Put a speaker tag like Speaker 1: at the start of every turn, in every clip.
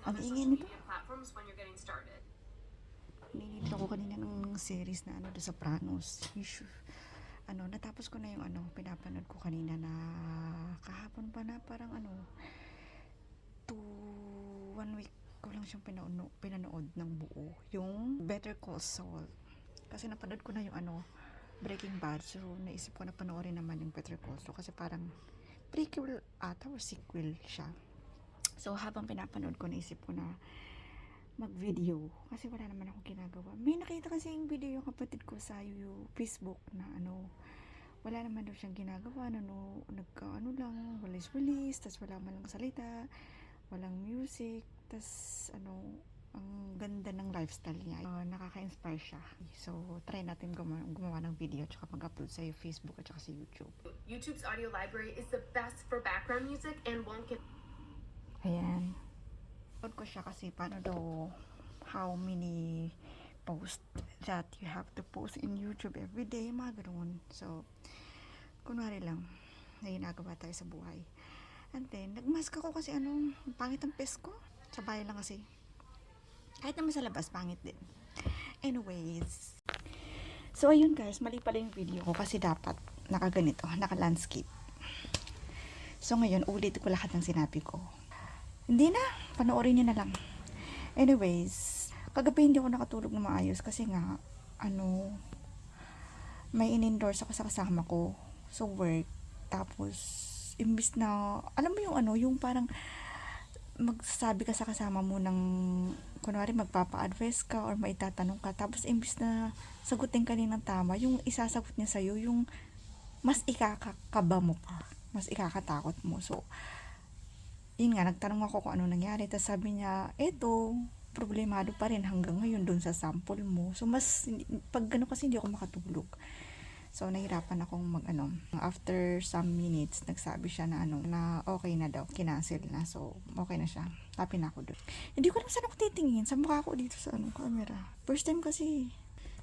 Speaker 1: Ang ingay nito. Ninilito ako kanina ng series na The Sopranos. Natapos ko na yung pinapanood ko kanina na kahapon pa na parang 1 week ko lang siyang pinanood ng buo. Yung Better Call Saul. Kasi napanood ko na yung Breaking Bad. So, naisip ko na panoorin naman yung Better Call Saul. Kasi parang prequel ata or sequel siya. So, habang pinapanood ko, naisip ko na mag-video. Kasi wala naman akong ginagawa. May nakita kasi yung video yung kapatid ko sa Facebook na wala naman daw siyang ginagawa. Lang, walis-walis, tas wala man lang salita, walang music, tas ang ganda ng lifestyle niya. Nakaka-inspire siya. So, try natin gumawa ng video at mag-upload sa Facebook at sa YouTube.
Speaker 2: YouTube's audio library is the best for background music and one can...
Speaker 1: Ayan. Ko siya kasi paano daw how many posts that you have to post in YouTube every day, mga ganoon. So, kunwari lang na ginagawa tayo sa buhay. And then, nagmask ako kasi pangit ang face ko. Sa bahay lang kasi. Kahit naman sa labas, pangit din. Anyways. So, ayun guys, mali pala yung video ko kasi dapat nakaganito, naka-landscape. So, ngayon, ulit ko lahat ng sinabi ko. Hindi na, panoorin niyo na lang. Anyways, kagabi hindi ako nakatulog na maayos kasi nga, may in-endorse ako sa kasama ko sa work. Tapos, imbis na, alam mo yung parang magsasabi ka sa kasama mo ng, kunwari magpapa-advise ka or maitatanong ka. Tapos, imbis na sagutin ka ng tama, yung isasagot niya sa'yo, yung mas ikakakaba mo pa. Mas ikakatakot mo. So, yun nga, nagtanong ako kung ano nangyari. Tapos sabi niya, eto, problemado pa rin hanggang ngayon dun sa sample mo. So, pag gano'n kasi hindi ako makatulog. So, nahirapan akong after some minutes, nagsabi siya na na okay na daw, kinancel na. So, okay na siya. Happy na ako dun. Hindi ko alam saan ako titingin. Sa mukha ko dito sa camera. First time kasi.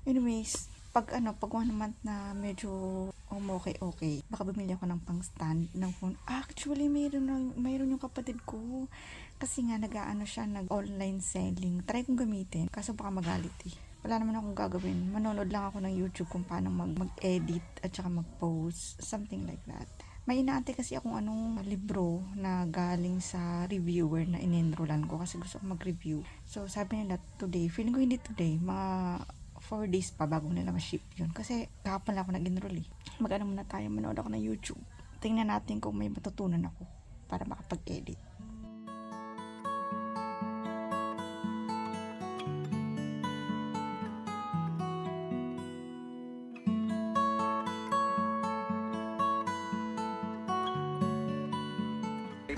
Speaker 1: Anyways, pag 1 month na medyo okay, baka bumili ako ng pang stand ng phone. Actually, mayroon yung kapatid ko. Kasi nga, siya, nag-online selling. Try kong gamitin. Kaso baka magalit eh. Wala naman akong gagawin. Manonood lang ako ng YouTube kung paano mag-edit at saka mag-post. Something like that. May inaantay kasi akong libro na galing sa reviewer na in-enrollan ko kasi gusto ko mag-review. So, sabi nila today, feeling ko hindi today, mga 4 days pa bago nila ma-ship yun. Kasi kahapon lang ako nag-enroll eh. Muna tayo, manood ako ng YouTube. Tingnan natin kung may matutunan ako para makapag-edit.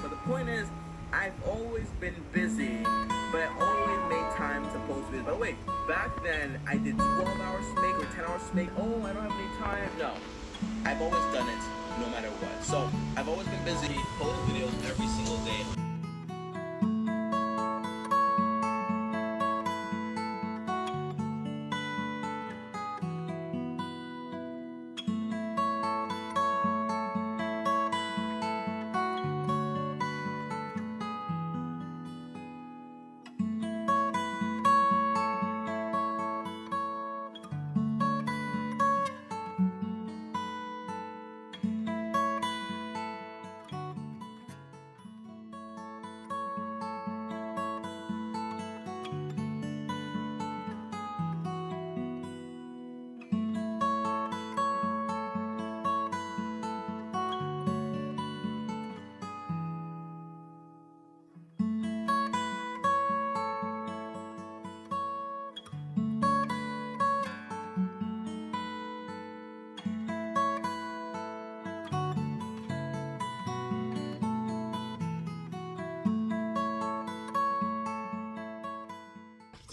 Speaker 3: But the point is, I've always been busy, but I always made time to post videos. But wait, back then I did 12 hours make or 10 hours make. Oh, I don't have any time. No, I've always done it no matter what. So I've always been busy, post videos every single day.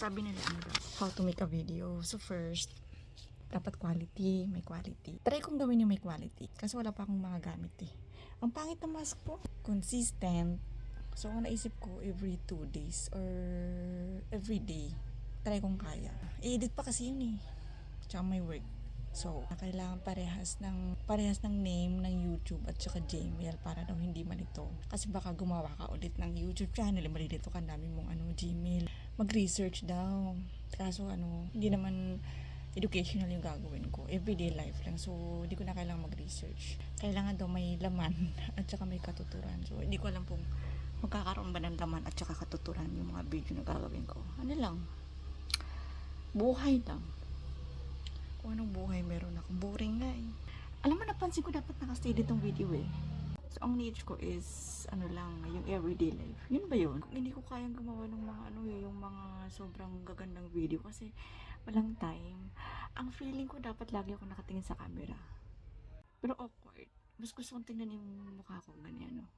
Speaker 1: Sabi nila how to make a video. So first, dapat may quality. Try kong gawin yung may quality kasi wala pa akong mga gamit eh. Ang pangit na mask po, consistent. So ang naisip ko every 2 days or every day. Try kong kaya. I-edit pa kasi yun eh. Tsaka may work. So, kailangan parehas ng name ng YouTube at saka Gmail para daw hindi malito. Kasi baka gumawa ka ulit ng YouTube channel, malilito ka, dami mong Gmail. Mag-research daw. Kaso hindi naman educational yung gagawin ko. Everyday life lang. So, hindi ko na kailangan mag-research. Kailangan daw may laman at saka may katuturan. So, hindi ko alam kung magkakaroon ba ng laman at saka katuturan yung mga video na gagawin ko. Ano lang, buhay lang. Kung anong buhay meron ako. Boring nga eh. Alam mo, napansin ko dapat naka-steady tong video eh. So, ang niche ko is, yung everyday life. Yun ba yun? Kung hindi ko kayang gumawa ng mga yung mga sobrang gagandang video kasi walang time. Ang feeling ko dapat lagi ako nakatingin sa camera. Pero awkward. Mas gusto kong tingnan yung mukha ko, ganyan, no?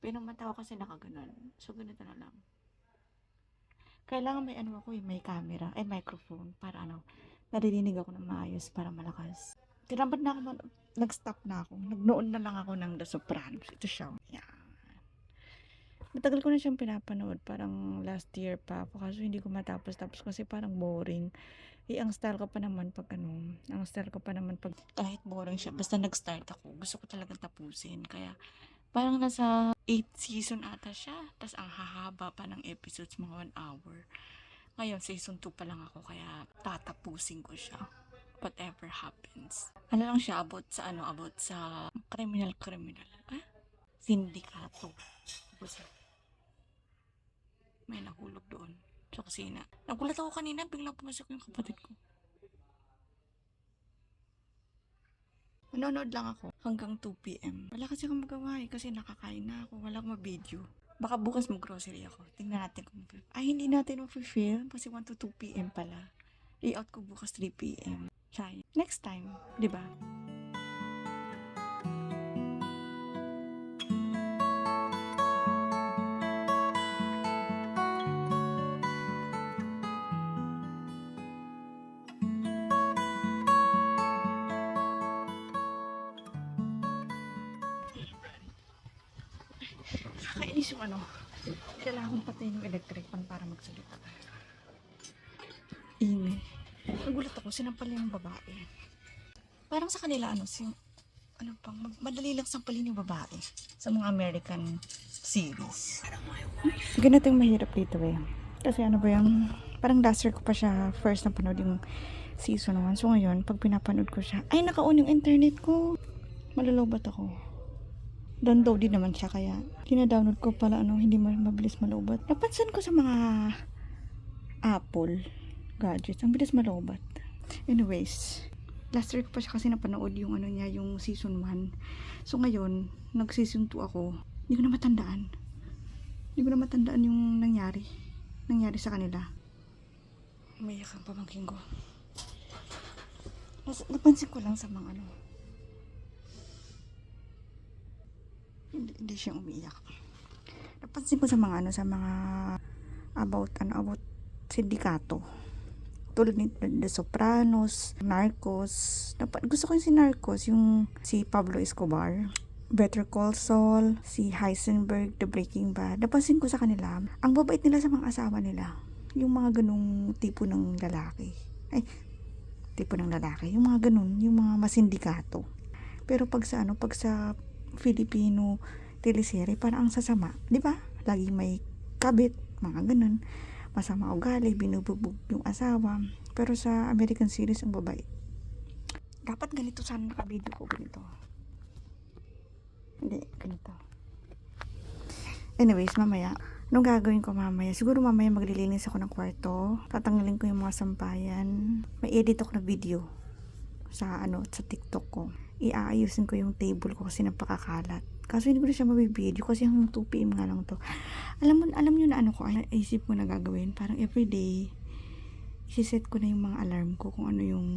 Speaker 1: Pero ang mata ko kasi nakaganon. So, ganito na lang. Kailangan may may camera, microphone, para naririnig ako ng maayos para malakas. Tinamad na ako, nag-stop na ako. Nagnoon na lang ako ng The Sopranos. Ito siya. Yan. Matagal ko na siyang pinapanood. Parang last year pa ako. Kaso hindi ko matapos. Tapos kasi parang boring. Ang style ko pa naman pag kahit boring siya. Basta nag-start ako. Gusto ko talagang tapusin. Kaya parang nasa 8 season ata siya. Tapos ang hahaba pa ng episodes, mga 1 hour. Ngayon, season 2 pa lang ako. Kaya tatapusin ko siya. Whatever happens. Lang siya about sa criminal. Sindikato. May nahulog doon sa kusina. Nagulat ako kanina, biglang pumasok yung kapatid ko. Manonood lang ako hanggang 2 p.m. Wala kasi akong magawa kasi nakakain na ako. Wala akong ma-video. Baka bukas mag-grocery ako. Tingnan natin kung hindi natin ma-film kasi 1 to 2 p.m. pala. Layout ko bukas 3 p.m. Sayang. Next time, di ba? Kakainis yung kailangan patayin yung electric fan para magsalita. Ingay. Nagulat ako, sinampal yung babae. Parang sa kanila, madali lang sampalin yung babae sa mga American series. Ganito yung mahirap dito eh. Kasi parang last year ko pa siya first na panood yung season 1. So ngayon, pag pinapanood ko siya, ay naka-on yung internet ko. Malalobat ako. Download din naman siya kaya dina-download ko pala hindi mabilis malobat. Napansin ko sa mga Apple gadgets, ang bilis malobat. Anyways, last year ko pa siya kasi napanood yung yung season 1. So ngayon, nag-season 2 ako. Hindi ko na matandaan yung nangyari sa kanila. Umiyak ang pamangkin ko. Napansin ko lang sa mga hindi siya umiyak. Napansin ko sa mga about sindikato. Tulad ni The Sopranos, Narcos. Gusto ko yung si Narcos, yung si Pablo Escobar, Better Call Saul, si Heisenberg, The Breaking Bad. Napansin ko sa kanila, ang babait nila sa mga asawa nila. Yung mga ganung tipo ng lalaki. Yung mga ganun, yung mga masindikato. Pero pag sa Filipino teleserye, parang ang sasama, di ba? Lagi may kabit, mga ganun. Masama ugali, binubugbog yung asawa. Pero sa American series, ang babae. Dapat ganito sana naka-video ko, ganito. Hindi, ganito. Anyways, mamaya, anong gagawin ko mamaya? Siguro mamaya maglilinis ako ng kwarto. Tatanggalin ko yung mga sampayan. May edit ako na video sa TikTok ko. Iaayusin ko yung table ko kasi napakakalat. Kaso hindi ko na siya mabibideo kasi hanggang 2 p.m. nga lang to. Alam nyo na isip ko na gagawin. Parang everyday, isiset ko na yung mga alarm ko kung ano yung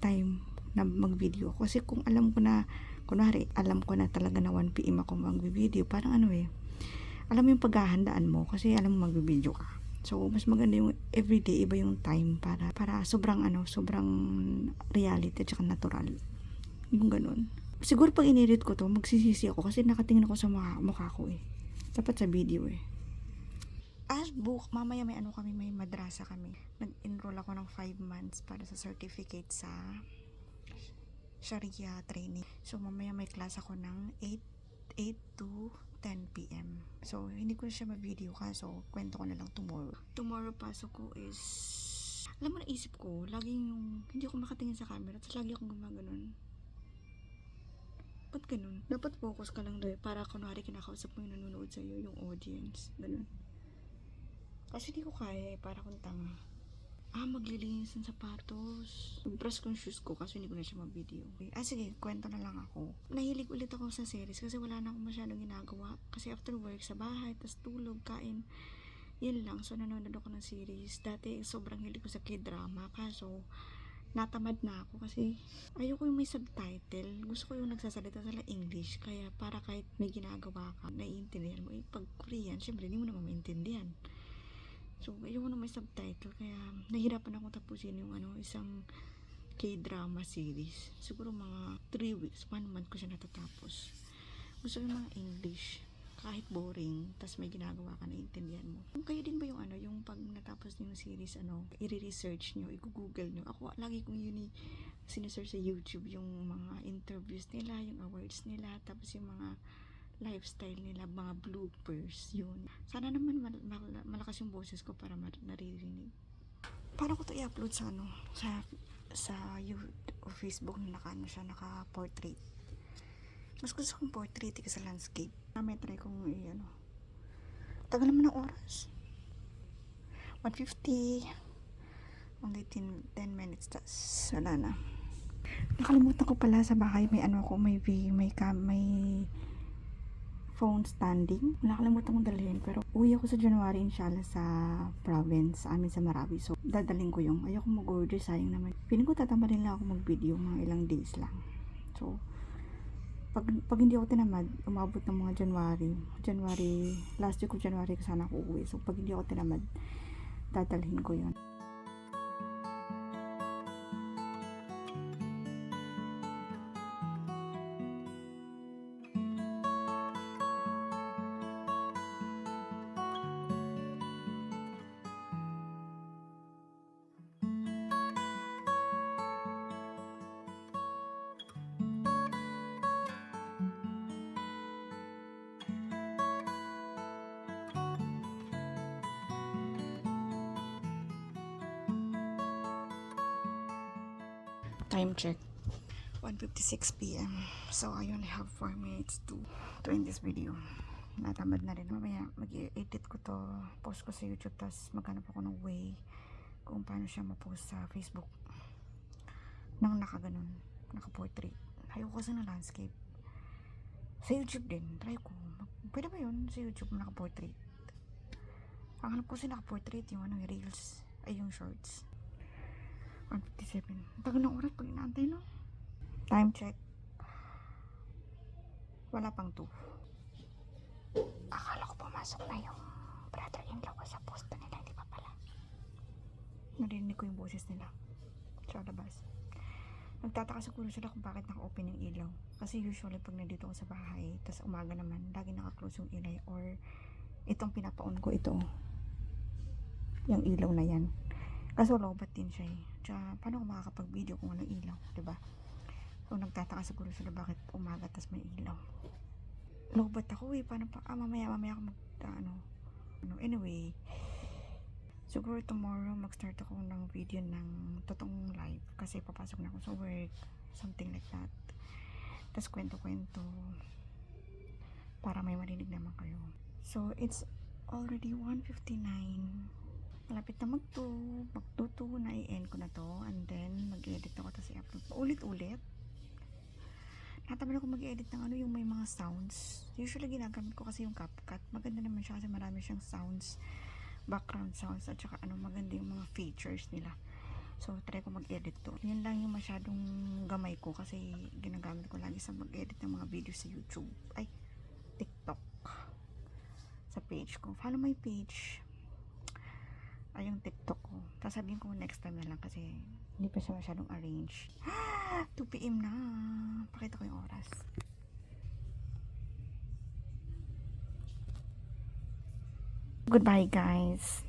Speaker 1: time na mag-video. Kasi kung alam ko na, kunwari, alam ko na talaga na 1 p.m. ako mag-video, parang alam mo yung paghahandaan mo kasi alam mo mag-video ka. So, mas maganda yung everyday, iba yung time para sobrang reality at saka natural. Yung ganun. Siguro pag in-edit ko to, magsisisi ako kasi nakatingin ako sa mukha ko eh. Dapat sa video eh. Mamaya may madrasa kami. Nag-enroll ako ng 5 months para sa certificate sa Sharia training. So, mamaya may class ako ng 8 to 10 p.m. So, hindi ko na siya ma-video so kwento ko na lang tomorrow. Tomorrow pasok ko is, alam mo naisip ko, laging yung, hindi ako makatingin sa camera, tapos lagi akong gumaganon. Ba't ganun? Dapat focus ka lang doon para kunwari kinakausap mo yung nanonood sa'yo, yung audience. Ganun. Kasi di ko kaya para kung tanga. Maglilinis ng sapatos. Brush ko yung shoes ko kasi hindi ko na siya ma-video. Sige, kwento na lang ako. Nahilig ulit ako sa series kasi wala na akong masyadong ginagawa. Kasi after work, sa bahay, tas tulog, kain. Yun lang. So, nanonood ako ng series. Dati, sobrang hilig ko sa K-drama. Kaso, natamad na ako kasi ayoko yung may subtitle. Gusto ko yung nagsasalita sa English. Kaya para kahit may ginagawa ka, naiintindihan mo. Pag Korean, syempre, hindi mo naman maintindihan. So, ayoko na may subtitle. Kaya, nahirapan ako tapusin yung isang K-drama series. Siguro mga 3 weeks, 1 month ko siya natatapos. Gusto ko yung mga English. Kahit boring, tas may ginagawa ka, naiintindihan mo. Kayo din ba yung yung pag natapos niyo yung series, i-research nyo, i-google nyo. Ako, lagi kong yun sinesearch sa YouTube, yung mga interviews nila, yung awards nila, tapos yung mga lifestyle nila, mga bloopers, yun. Sana naman malakas yung boses ko para naririnig. Paano ko to i-upload sa YouTube o Facebook na naka-portrait? Mas gusto kong portrait kasi sa landscape. May try kong tagal naman ng oras. 1:50. Only 10 minutes. Tas wala na. Nakalimutan ko pala sa bahay may may phone standing. Nakalimutan kong dalhin pero uwi ako sa January inshallah sa province sa amin sa Marawi. So dadalhin ko yung ayoko mag-order, sayang naman. Feeling ko tatama rin lang ako mag-video mga ilang days lang. So pag hindi ako tinamad, umabot ng mga January, last week of January sana ako uwi. So pag hindi ako tinamad, dadalhin ko yun. Time check. 1:56 p.m. So, I only have 4 minutes to end this video. Natamad na rin. Mamaya, mag-edit ko to. Post ko sa YouTube. Tapos, maghanap ako ng way kung paano siya ma-post sa Facebook. Nang nakaganon. Naka-portrait. Ayoko kasi na landscape. Sa YouTube din. Try ko. Pwede ba yun? Sa YouTube naka-portrait. Ang hanap ko kasi naka-portrait yung reels. Ay, yung shorts. 1:57. Tagal ng oras pag inaantay, no? Time check. Wala pang 2. Akala ko pumasok na yung brother-in-law ko sa posto nila. Hindi pa pala. Narinig ko yung boses nila sa labas. Nagtataka siguro sila kung bakit naka-open yung ilaw. Kasi usually pag nandito ako sa bahay, tas umaga naman, lagi naka-close yung ilaw. Or itong pinapaon ko ito. Yung ilaw na yan. Kaso lobat din siya eh. Tsaka, paano ko makakapag-video kung walang ilaw, diba? So, nagtataka siguro sila bakit umaga tas may ilaw. Lobat ako eh. Paano pa? Mamaya ako Anyway, siguro tomorrow mag-start ako ng video ng totoong live. Kasi papasok na ako sa work. Something like that. Tas kwento-kwento. Para may marinig naman kayo. So, it's already 1:59. Malapit na magtuto na i-end ko na to, and then mag-edit ako tapos i-upload pa ulit-ulit. Natamad ako mag-edit ng yung may mga sounds. Usually ginagamit ko kasi yung CapCut. Maganda naman siya kasi marami siyang sounds, background sounds, at saka maganda yung mga features nila. So try ko mag-edit to. Yun lang yung masyadong gamay ko kasi ginagamit ko lagi sa mag-edit ng mga videos sa YouTube. Ay, TikTok. Sa page ko. Follow my page. Ay, yung TikTok ko. Tapos sabihin ko next time na lang kasi hindi pa siya masyadong arrange. 2 PM na. Pakita ko yung oras. Goodbye, guys.